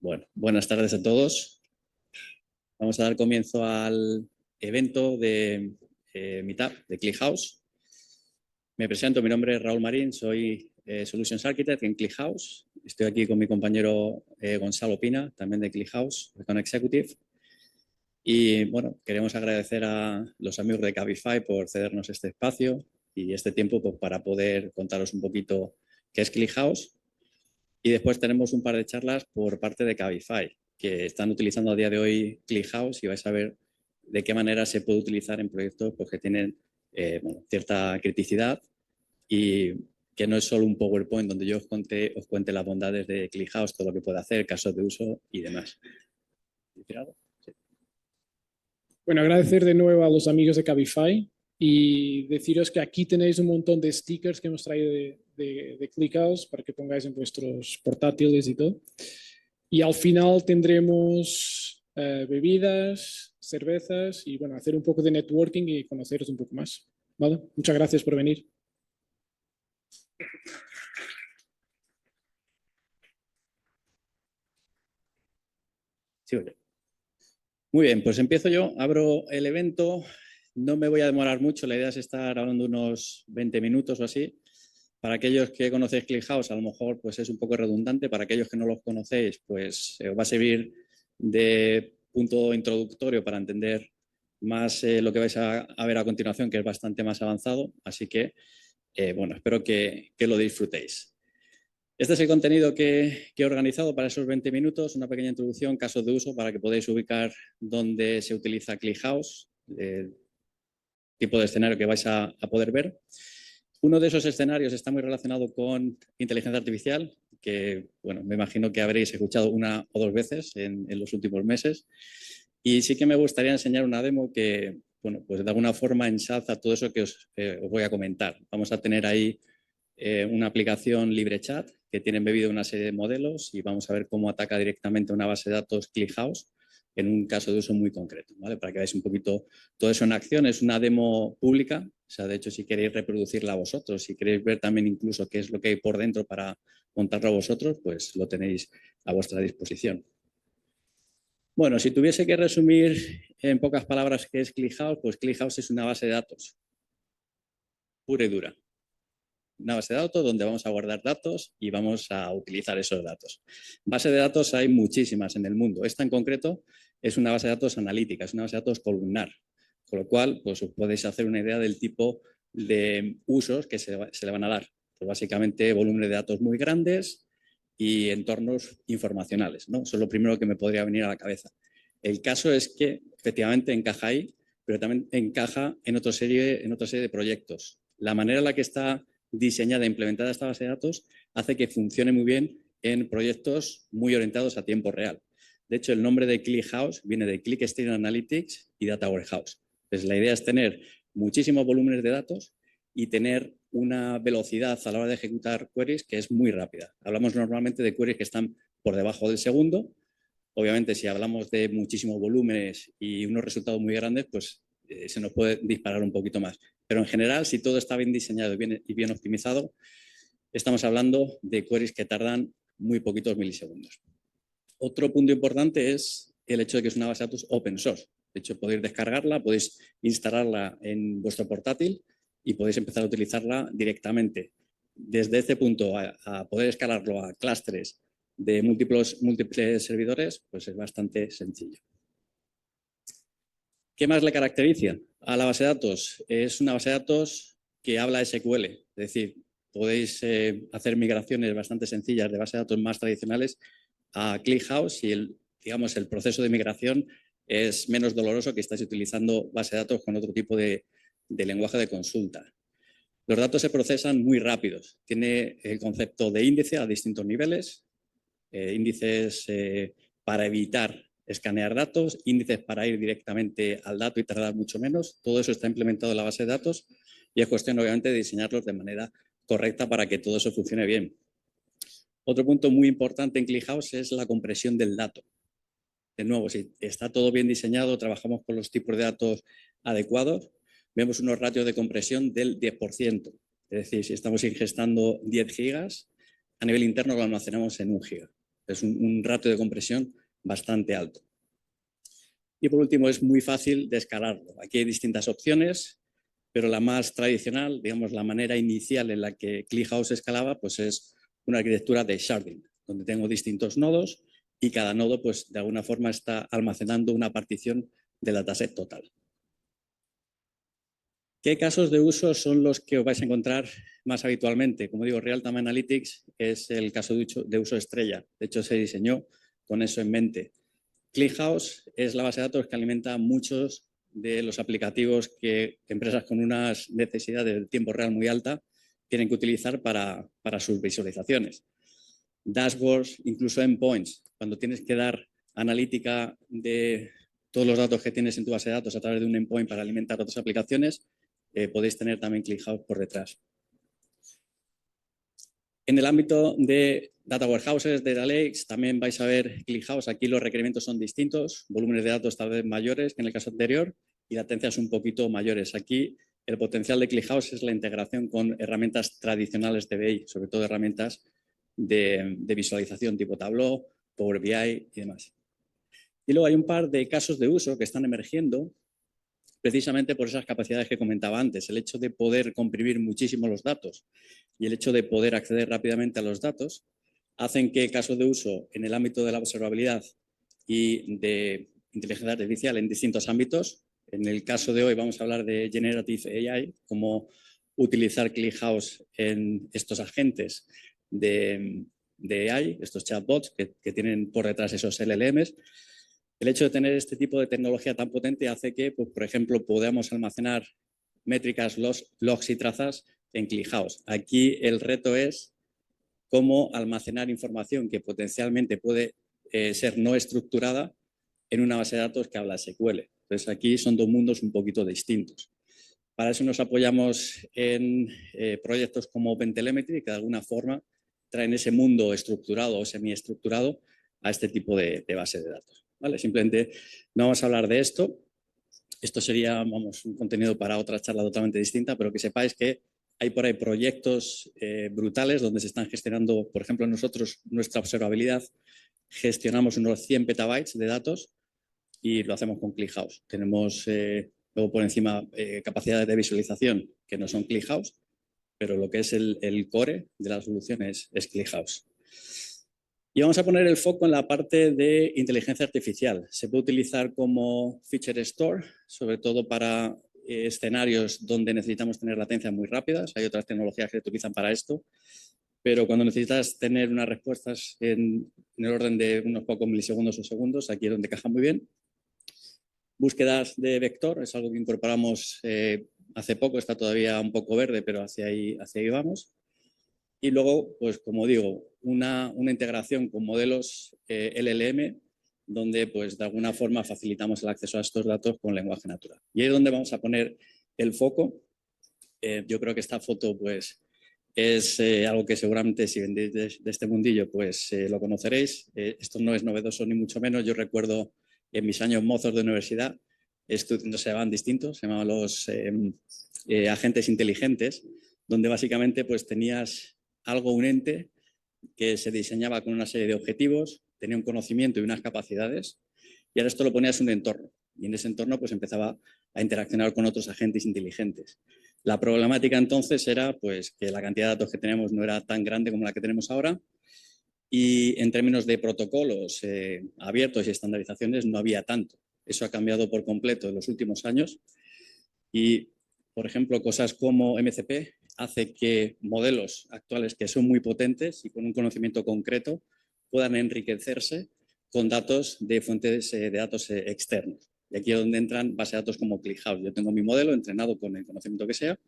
Bueno, buenas tardes a todos. Vamos a dar comienzo al evento de Meetup de ClickHouse. Me presento, mi nombre es Raúl Marín, soy Solutions Architect en ClickHouse. Estoy aquí con mi compañero Gonzalo Pina, también de ClickHouse, con Executive. Y bueno, queremos agradecer a los amigos de Cabify por cedernos este espacio y este tiempo para poder contaros un poquito qué es ClickHouse. Y después tenemos un par de charlas por parte de Cabify, que están utilizando a día de hoy ClickHouse y vais a ver de qué manera se puede utilizar en proyectos pues, que tienen cierta criticidad y que no es solo un PowerPoint donde yo os cuente las bondades de ClickHouse, todo lo que puede hacer, casos de uso y demás. Sí. Bueno, agradecer de nuevo a los amigos de Cabify y deciros que aquí tenéis un montón de stickers que hemos traído de ClickHouse para que pongáis en vuestros portátiles y todo. Y al final tendremos bebidas, cervezas y bueno, hacer un poco de networking y conoceros un poco más. ¿Vale? Muchas gracias por venir. Sí, oye. Muy bien, pues empiezo yo, abro el evento. No me voy a demorar mucho, la idea es estar hablando unos 20 minutos o así. Para aquellos que conocéis ClickHouse, a lo mejor pues es un poco redundante. Para aquellos que no los conocéis, pues os va a servir de punto introductorio para entender más lo que vais a ver a continuación, que es bastante más avanzado. Así que, bueno, espero que lo disfrutéis. Este es el contenido que he organizado para esos 20 minutos, una pequeña introducción, casos de uso para que podáis ubicar dónde se utiliza ClickHouse, el tipo de escenario que vais a poder ver. Uno de esos escenarios está muy relacionado con inteligencia artificial, que bueno, me imagino que habréis escuchado una o dos veces en los últimos meses. Y sí que me gustaría enseñar una demo que, bueno, pues de alguna forma ensalza todo eso que os voy a comentar. Vamos a tener ahí una aplicación LibreChat que tiene embebido una serie de modelos y vamos a ver cómo ataca directamente una base de datos ClickHouse en un caso de uso muy concreto, ¿vale? Para que veáis un poquito todo eso en acción. Es una demo pública, o sea, de hecho, si queréis reproducirla vosotros, si queréis ver también incluso qué es lo que hay por dentro para montarlo vosotros, pues lo tenéis a vuestra disposición. Bueno, si tuviese que resumir en pocas palabras qué es ClickHouse, pues ClickHouse es una base de datos pura y dura. Una base de datos donde vamos a guardar datos y vamos a utilizar esos datos. Base de datos hay muchísimas en el mundo. Esta en concreto es una base de datos analítica, es una base de datos columnar, con lo cual pues, os podéis hacer una idea del tipo de usos que se le van a dar. Pues, básicamente volúmenes de datos muy grandes y entornos informacionales, ¿no? Eso es lo primero que me podría venir a la cabeza. El caso es que efectivamente encaja ahí, pero también encaja en otra serie de proyectos. La manera en la que está diseñada e implementada esta base de datos hace que funcione muy bien en proyectos muy orientados a tiempo real. De hecho, el nombre de ClickHouse viene de Click Stream Analytics y Data Warehouse. Entonces, la idea es tener muchísimos volúmenes de datos y tener una velocidad a la hora de ejecutar queries que es muy rápida. Hablamos normalmente de queries que están por debajo del segundo. Obviamente, si hablamos de muchísimos volúmenes y unos resultados muy grandes, pues se nos puede disparar un poquito más. Pero en general, si todo está bien diseñado y bien optimizado, estamos hablando de queries que tardan muy poquitos milisegundos. Otro punto importante es el hecho de que es una base de datos open source. De hecho, podéis descargarla, podéis instalarla en vuestro portátil y podéis empezar a utilizarla directamente. Desde este punto a poder escalarlo a clústeres de múltiples servidores, pues es bastante sencillo. ¿Qué más le caracteriza a la base de datos? Es una base de datos que habla SQL, es decir, podéis hacer migraciones bastante sencillas de bases de datos más tradicionales a ClickHouse y el proceso de migración es menos doloroso que estáis utilizando base de datos con otro tipo de lenguaje de consulta. Los datos se procesan muy rápidos. Tiene el concepto de índice a distintos niveles, índices para evitar escanear datos, índices para ir directamente al dato y tardar mucho menos. Todo eso está implementado en la base de datos y es cuestión, obviamente, de diseñarlos de manera correcta para que todo eso funcione bien. Otro punto muy importante en ClickHouse es la compresión del dato. De nuevo, si está todo bien diseñado, trabajamos con los tipos de datos adecuados, vemos unos ratios de compresión del 10%. Es decir, si estamos ingestando 10 gigas, a nivel interno lo almacenamos en 1 giga. Es un ratio de compresión bastante alto. Y por último, es muy fácil de escalarlo. Aquí hay distintas opciones, pero la más tradicional, digamos, la manera inicial en la que ClickHouse escalaba, pues es una arquitectura de sharding, donde tengo distintos nodos y cada nodo, pues de alguna forma está almacenando una partición del dataset total. ¿Qué casos de uso son los que os vais a encontrar más habitualmente? Como digo, Real-Time Analytics es el caso de uso estrella. De hecho, se diseñó con eso en mente. ClickHouse es la base de datos que alimenta muchos de los aplicativos que empresas con unas necesidades de tiempo real muy alta tienen que utilizar para sus visualizaciones. Dashboards, incluso endpoints, cuando tienes que dar analítica de todos los datos que tienes en tu base de datos a través de un endpoint para alimentar otras aplicaciones, podéis tener también ClickHouse por detrás. En el ámbito de Data Warehouses, Data Lakes, también vais a ver ClickHouse. Aquí los requerimientos son distintos, volúmenes de datos tal vez mayores que en el caso anterior y latencias un poquito mayores. Aquí el potencial de ClickHouse es la integración con herramientas tradicionales de BI, sobre todo herramientas de visualización tipo Tableau, Power BI y demás. Y luego hay un par de casos de uso que están emergiendo precisamente por esas capacidades que comentaba antes, el hecho de poder comprimir muchísimo los datos y el hecho de poder acceder rápidamente a los datos, hacen que casos de uso en el ámbito de la observabilidad y de inteligencia artificial en distintos ámbitos. En el caso de hoy vamos a hablar de Generative AI, cómo utilizar ClickHouse en estos agentes de AI, estos chatbots que tienen por detrás esos LLMs. El hecho de tener este tipo de tecnología tan potente hace que, pues, por ejemplo, podamos almacenar métricas, logs y trazas en ClickHouse. Aquí el reto es cómo almacenar información que potencialmente puede ser no estructurada en una base de datos que habla SQL. Entonces, aquí son dos mundos un poquito distintos. Para eso nos apoyamos en proyectos como OpenTelemetry, que de alguna forma traen ese mundo estructurado o semiestructurado a este tipo de base de datos. ¿Vale? Simplemente no vamos a hablar de esto. Esto sería, vamos, un contenido para otra charla totalmente distinta, pero que sepáis que hay por ahí proyectos brutales donde se están gestionando, por ejemplo, nosotros, nuestra observabilidad, gestionamos unos 100 petabytes de datos y lo hacemos con ClickHouse. Tenemos luego por encima capacidades de visualización que no son ClickHouse, pero lo que es el core de la solución es ClickHouse. Y vamos a poner el foco en la parte de inteligencia artificial. Se puede utilizar como feature store, sobre todo para escenarios donde necesitamos tener latencias muy rápidas. Hay otras tecnologías que se utilizan para esto, pero cuando necesitas tener unas respuestas en el orden de unos pocos milisegundos o segundos, aquí es donde caja muy bien. Búsquedas de vector, es algo que incorporamos hace poco, está todavía un poco verde, pero hacia ahí vamos. Y luego, pues como digo, una integración con modelos LLM, donde pues de alguna forma facilitamos el acceso a estos datos con lenguaje natural. Y ahí es donde vamos a poner el foco. Yo creo que esta foto pues es algo que seguramente si vendéis de este mundillo pues lo conoceréis. Esto no es novedoso ni mucho menos. Yo recuerdo en mis años mozos de universidad, no se llamaban distintos, se llamaban los agentes inteligentes, donde básicamente pues tenías algo, un ente que se diseñaba con una serie de objetivos, tenía un conocimiento y unas capacidades, y ahora esto lo ponías en un entorno. Y en ese entorno pues empezaba a interaccionar con otros agentes inteligentes. La problemática entonces era pues, que la cantidad de datos que tenemos no era tan grande como la que tenemos ahora, y en términos de protocolos abiertos y estandarizaciones no había tanto. Eso ha cambiado por completo en los últimos años y, por ejemplo, cosas como MCP hace que modelos actuales que son muy potentes y con un conocimiento concreto puedan enriquecerse con datos de fuentes de datos externos. Y aquí es donde entran bases de datos como ClickHouse. Yo tengo mi modelo entrenado con el conocimiento que sea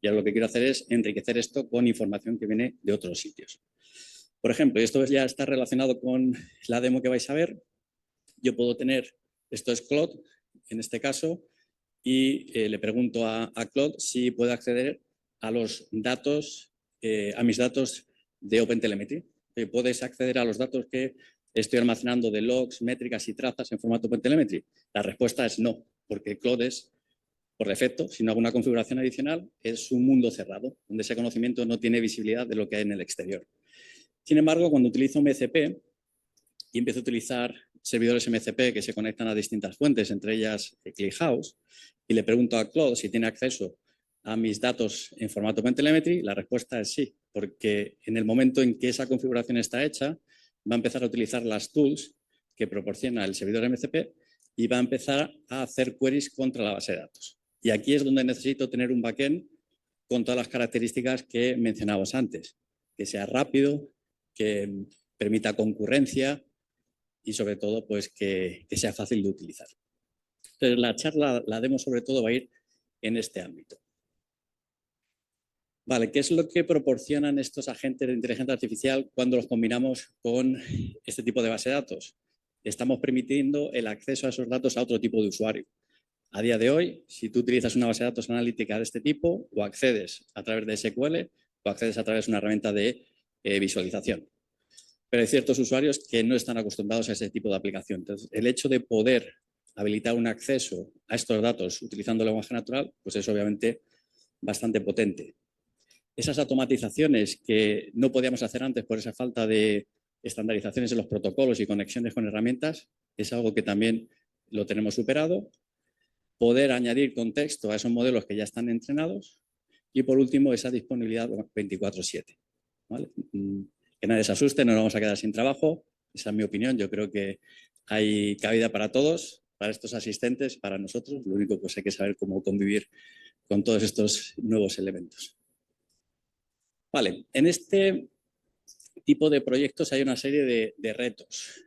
y ahora lo que quiero hacer es enriquecer esto con información que viene de otros sitios. Por ejemplo, y esto ya está relacionado con la demo que vais a ver, yo puedo tener, esto es Claude en este caso, y le pregunto a Claude si puede acceder a los datos, a mis datos de OpenTelemetry. ¿Puedes acceder a los datos que estoy almacenando de logs, métricas y trazas en formato OpenTelemetry? La respuesta es no, porque Claude es, por defecto, si no hago una configuración adicional, es un mundo cerrado, donde ese conocimiento no tiene visibilidad de lo que hay en el exterior. Sin embargo, cuando utilizo MCP, y empiezo a utilizar servidores MCP que se conectan a distintas fuentes, entre ellas ClickHouse, y le pregunto a Claude si tiene acceso a mis datos en formato OpenTelemetry, la respuesta es sí, porque en el momento en que esa configuración está hecha, va a empezar a utilizar las tools que proporciona el servidor MCP y va a empezar a hacer queries contra la base de datos. Y aquí es donde necesito tener un backend con todas las características que mencionábamos antes, que sea rápido, que permita concurrencia y sobre todo pues que sea fácil de utilizar. Entonces la charla, la demo sobre todo va a ir en este ámbito. Vale, ¿qué es lo que proporcionan estos agentes de inteligencia artificial cuando los combinamos con este tipo de base de datos? Estamos permitiendo el acceso a esos datos a otro tipo de usuario. A día de hoy, si tú utilizas una base de datos analítica de este tipo, o accedes a través de SQL o accedes a través de una herramienta de visualización. Pero hay ciertos usuarios que no están acostumbrados a ese tipo de aplicación. Entonces, el hecho de poder habilitar un acceso a estos datos utilizando el lenguaje natural, pues es obviamente bastante potente. Esas automatizaciones que no podíamos hacer antes por esa falta de estandarizaciones en los protocolos y conexiones con herramientas, es algo que también lo tenemos superado. Poder añadir contexto a esos modelos que ya están entrenados. Y por último, esa disponibilidad 24/7. ¿Vale? Que nadie se asuste, no nos vamos a quedar sin trabajo. Esa es mi opinión. Yo creo que hay cabida para todos, para estos asistentes, para nosotros. Lo único pues hay que saber cómo convivir con todos estos nuevos elementos. Vale, en este tipo de proyectos hay una serie de retos.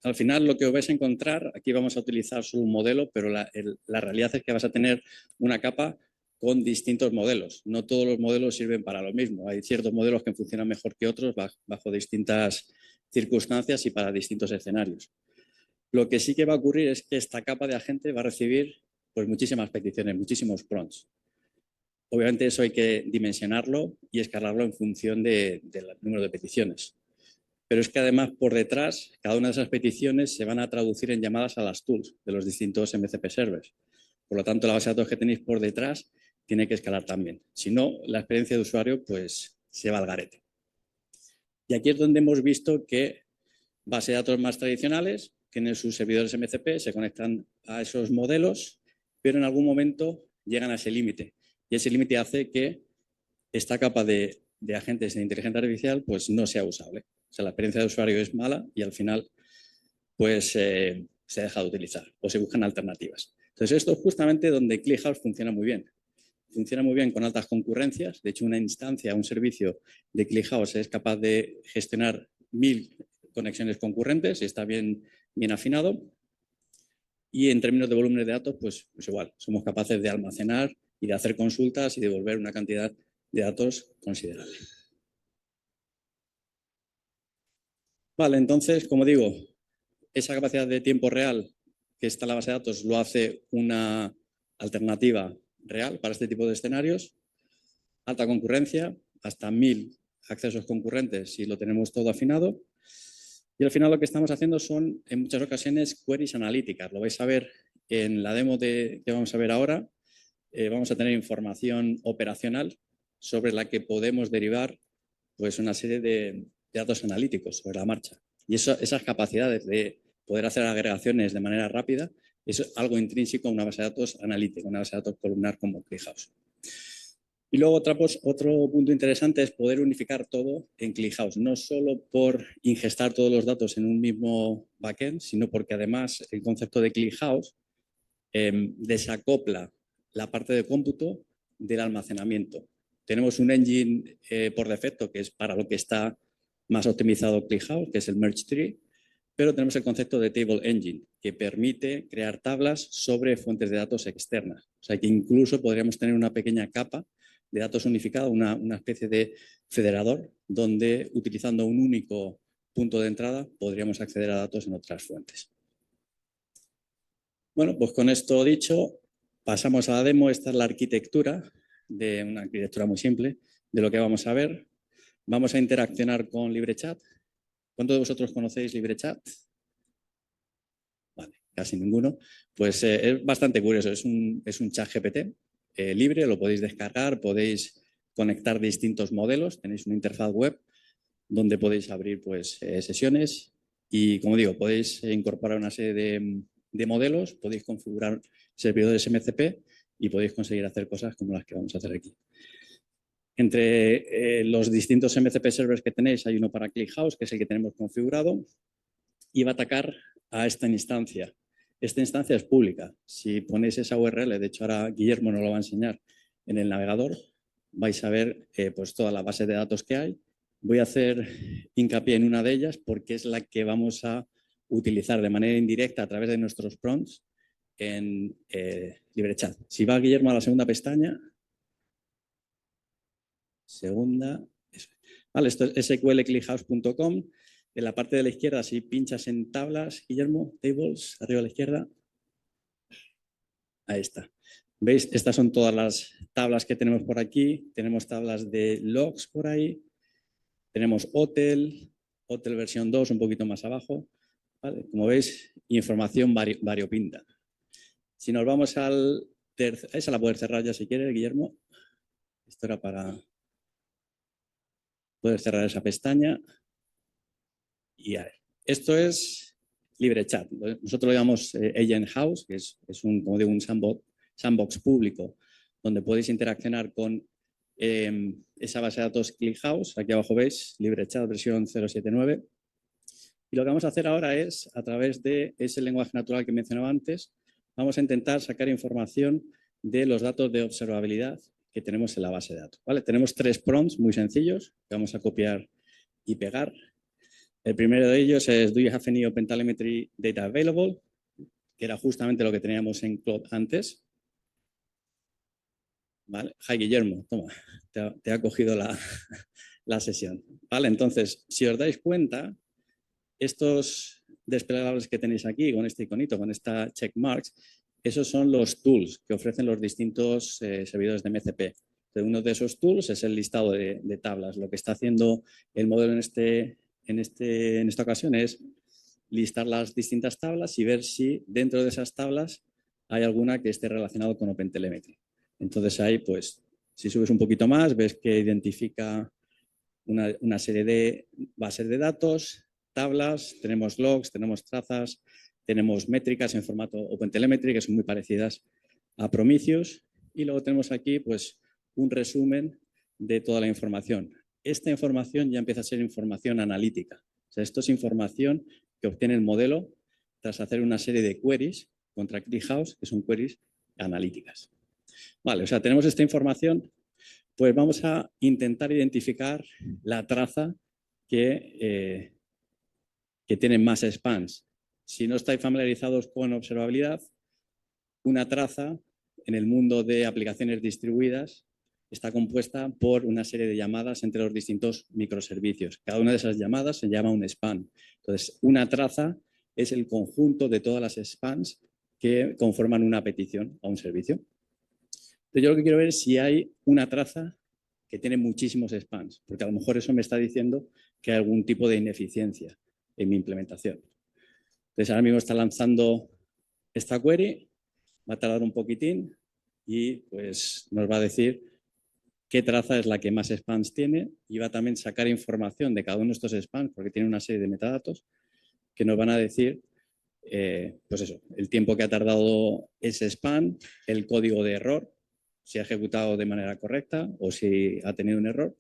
Al final lo que os vais a encontrar, aquí vamos a utilizar solo un modelo, pero la realidad es que vas a tener una capa con distintos modelos. No todos los modelos sirven para lo mismo. Hay ciertos modelos que funcionan mejor que otros bajo distintas circunstancias y para distintos escenarios. Lo que sí que va a ocurrir es que esta capa de agente va a recibir pues, muchísimas peticiones, muchísimos prompts. Obviamente eso hay que dimensionarlo y escalarlo en función del número de peticiones. Pero es que además por detrás, cada una de esas peticiones se van a traducir en llamadas a las tools de los distintos MCP servers. Por lo tanto, la base de datos que tenéis por detrás tiene que escalar también. Si no, la experiencia de usuario pues se va al garete. Y aquí es donde hemos visto que bases de datos más tradicionales tienen sus servidores MCP, se conectan a esos modelos, pero en algún momento llegan a ese límite. Y ese límite hace que esta capa de agentes de inteligencia artificial pues no sea usable. O sea, la experiencia de usuario es mala y al final pues se deja de utilizar o se buscan alternativas. Entonces esto es justamente donde ClickHouse funciona muy bien. Funciona muy bien con altas concurrencias. De hecho, una instancia, un servicio de ClickHouse es capaz de gestionar 1000 conexiones concurrentes y está bien afinado. Y en términos de volúmenes de datos, pues igual, somos capaces de almacenar y de hacer consultas y devolver una cantidad de datos considerable. Vale, entonces, como digo, esa capacidad de tiempo real que está en la base de datos lo hace una alternativa real para este tipo de escenarios. Alta concurrencia, hasta 1000 accesos concurrentes si lo tenemos todo afinado. Y al final lo que estamos haciendo son, en muchas ocasiones, queries analíticas. Lo vais a ver en la demo que vamos a ver ahora. Vamos a tener información operacional sobre la que podemos derivar pues, una serie de datos analíticos sobre la marcha. Y esas capacidades de poder hacer agregaciones de manera rápida es algo intrínseco a una base de datos analítica, una base de datos columnar como ClickHouse. Y luego otro punto interesante es poder unificar todo en ClickHouse, no solo por ingestar todos los datos en un mismo backend, sino porque además el concepto de ClickHouse desacopla la parte de cómputo del almacenamiento. Tenemos un engine por defecto que es para lo que está más optimizado ClickHouse, que es el Merge Tree, pero tenemos el concepto de Table Engine, que permite crear tablas sobre fuentes de datos externas. O sea que incluso podríamos tener una pequeña capa de datos unificada, una especie de federador, donde utilizando un único punto de entrada podríamos acceder a datos en otras fuentes. Bueno, pues con esto dicho, pasamos a la demo. Esta es la arquitectura, de una arquitectura muy simple, de lo que vamos a ver. Vamos a interaccionar con LibreChat. ¿Cuántos de vosotros conocéis LibreChat? Vale, casi ninguno. Pues es bastante curioso, es un chat GPT libre, lo podéis descargar, podéis conectar distintos modelos, tenéis una interfaz web donde podéis abrir pues, sesiones Y como digo, podéis incorporar una serie de modelos, podéis configurar servidores MCP y podéis conseguir hacer cosas como las que vamos a hacer aquí. Entre los distintos MCP servers que tenéis, hay uno para ClickHouse, que es el que tenemos configurado, y va a atacar a esta instancia. Esta instancia es pública. Si ponéis esa URL, de hecho ahora Guillermo nos lo va a enseñar en el navegador, vais a ver pues toda la base de datos que hay. Voy a hacer hincapié en una de ellas porque es la que vamos a utilizar de manera indirecta a través de nuestros prompts en LibreChat. Si va Guillermo a la segunda pestaña, segunda, eso. Vale, esto es sqlclickhouse.com. En la parte de la izquierda, si pinchas en tablas, Guillermo, tables, arriba a la izquierda. Ahí está. ¿Veis? Estas son todas las tablas que tenemos por aquí. Tenemos tablas de logs por ahí. Tenemos hotel versión 2 un poquito más abajo. ¿Vale? Como veis, información variopinta. Si nos vamos al tercer, esa la puedes cerrar ya si quieres, Guillermo. Esto era para poder cerrar esa pestaña. Y a ver, esto es LibreChat. Nosotros lo llamamos Agent House, que es un, como digo, un sandbox público donde podéis interaccionar con esa base de datos ClickHouse. Aquí abajo veis LibreChat versión 0.7.9. Y lo que vamos a hacer ahora es, a través de ese lenguaje natural que mencionaba antes, vamos a intentar sacar información de los datos de observabilidad que tenemos en la base de datos. ¿Vale? Tenemos 3 prompts muy sencillos que vamos a copiar y pegar. El primero de ellos es Do you have any OpenTelemetry data available? Que era justamente lo que teníamos en Cloud antes. ¿Vale? Hi, Guillermo, toma, te ha cogido la sesión. ¿Vale? Entonces, si os dais cuenta, estos desplegables que tenéis aquí, con este iconito, con esta checkmarks, esos son los tools que ofrecen los distintos servidores de MCP. Entonces, uno de esos tools es el listado de tablas. Lo que está haciendo el modelo en esta ocasión es listar las distintas tablas y ver si dentro de esas tablas hay alguna que esté relacionada con OpenTelemetry. Entonces ahí, pues, si subes un poquito más, ves que identifica una serie de bases de datos, tablas, tenemos logs, tenemos trazas, tenemos métricas en formato OpenTelemetry que son muy parecidas a Prometheus y luego tenemos aquí, pues, un resumen de toda la información. Esta información ya empieza a ser información analítica. O sea, esto es información que obtiene el modelo tras hacer una serie de queries contra ClickHouse, que son queries analíticas. Vale, o sea, tenemos esta información, pues vamos a intentar identificar la traza que tiene más spans. Si no estáis familiarizados con observabilidad, una traza en el mundo de aplicaciones distribuidas está compuesta por una serie de llamadas entre los distintos microservicios. Cada una de esas llamadas se llama un span. Entonces, una traza es el conjunto de todas las spans que conforman una petición a un servicio. Entonces, yo lo que quiero ver es si hay una traza que tiene muchísimos spans, porque a lo mejor eso me está diciendo que hay algún tipo de ineficiencia en mi implementación. Entonces, ahora mismo está lanzando esta query, va a tardar un poquitín y pues nos va a decir qué traza es la que más spans tiene y va a también sacar información de cada uno de estos spans porque tiene una serie de metadatos que nos van a decir pues eso, el tiempo que ha tardado ese span, el código de error, si ha ejecutado de manera correcta o si ha tenido un error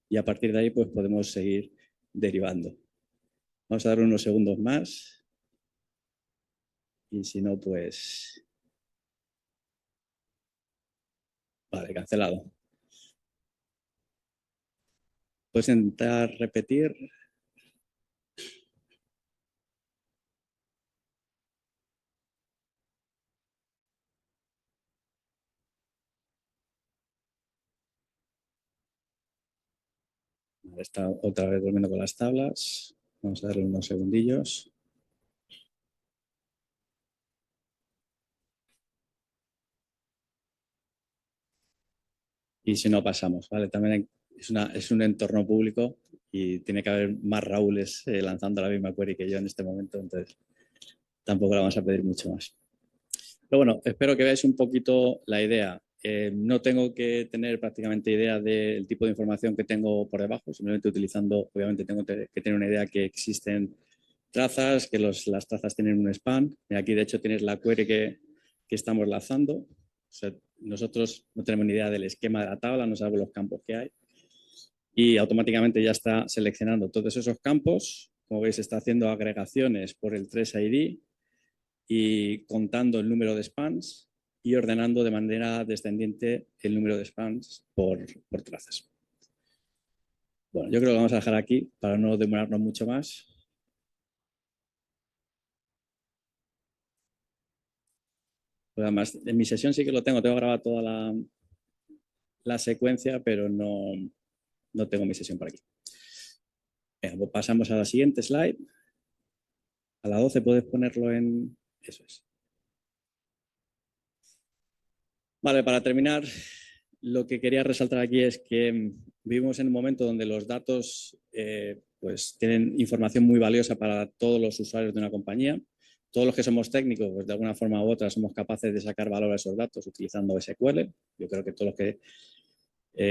y a partir de ahí pues podemos seguir derivando. Vamos a dar unos segundos más y si no pues... Vale, cancelado. Puedes intentar repetir. Está otra vez durmiendo con las tablas. Vamos a darle unos segundillos. Y si no, pasamos. ¿Vale? También es un entorno público y tiene que haber más Raúles lanzando la misma query que yo en este momento. Entonces, tampoco le vamos a pedir mucho más. Pero bueno, espero que veáis un poquito la idea. No tengo que tener prácticamente idea del tipo de información que tengo por debajo, simplemente utilizando, obviamente tengo que tener una idea que existen trazas, que las trazas tienen un span. Y aquí, de hecho, tienes la query que estamos lanzando. O sea, nosotros no tenemos ni idea del esquema de la tabla, no sabemos los campos que hay. Y automáticamente ya está seleccionando todos esos campos. Como veis, está haciendo agregaciones por el TraceID y contando el número de spans y ordenando de manera descendiente el número de spans por trazas. Bueno, yo creo que lo vamos a dejar aquí para no demorarnos mucho más. Pues además, en mi sesión sí que lo tengo grabada toda la secuencia, pero no tengo mi sesión por aquí. Venga, pues pasamos a la siguiente slide. A la 12 puedes ponerlo en... Eso es. Vale, para terminar, lo que quería resaltar aquí es que vivimos en un momento donde los datos pues tienen información muy valiosa para todos los usuarios de una compañía. Todos los que somos técnicos, pues de alguna forma u otra, somos capaces de sacar valor a esos datos utilizando SQL. Yo creo que todos los que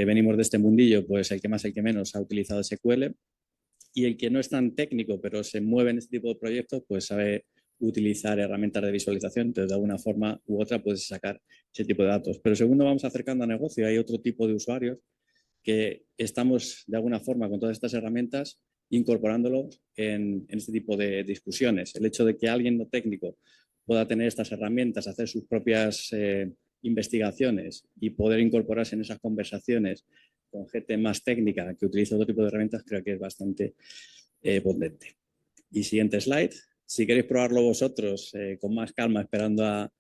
venimos de este mundillo, pues el que más, el que menos ha utilizado SQL. Y el que no es tan técnico, pero se mueve en este tipo de proyectos, pues sabe utilizar herramientas de visualización, entonces de alguna forma u otra puedes sacar ese tipo de datos. Pero según nos vamos acercando a negocio, hay otro tipo de usuarios que estamos de alguna forma con todas estas herramientas incorporándolos en este tipo de discusiones. El hecho de que alguien no técnico pueda tener estas herramientas, hacer sus propias investigaciones y poder incorporarse en esas conversaciones con gente más técnica que utiliza otro tipo de herramientas, creo que es bastante potente. Y siguiente slide. Si queréis probarlo vosotros con más calma, esperando a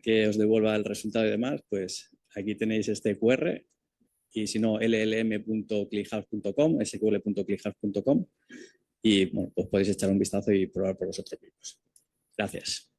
que os devuelva el resultado y demás, pues aquí tenéis este QR y si no, llm.clickhouse.com, sql.clickhouse.com y bueno, pues podéis echar un vistazo y probar por vosotros mismos. Gracias.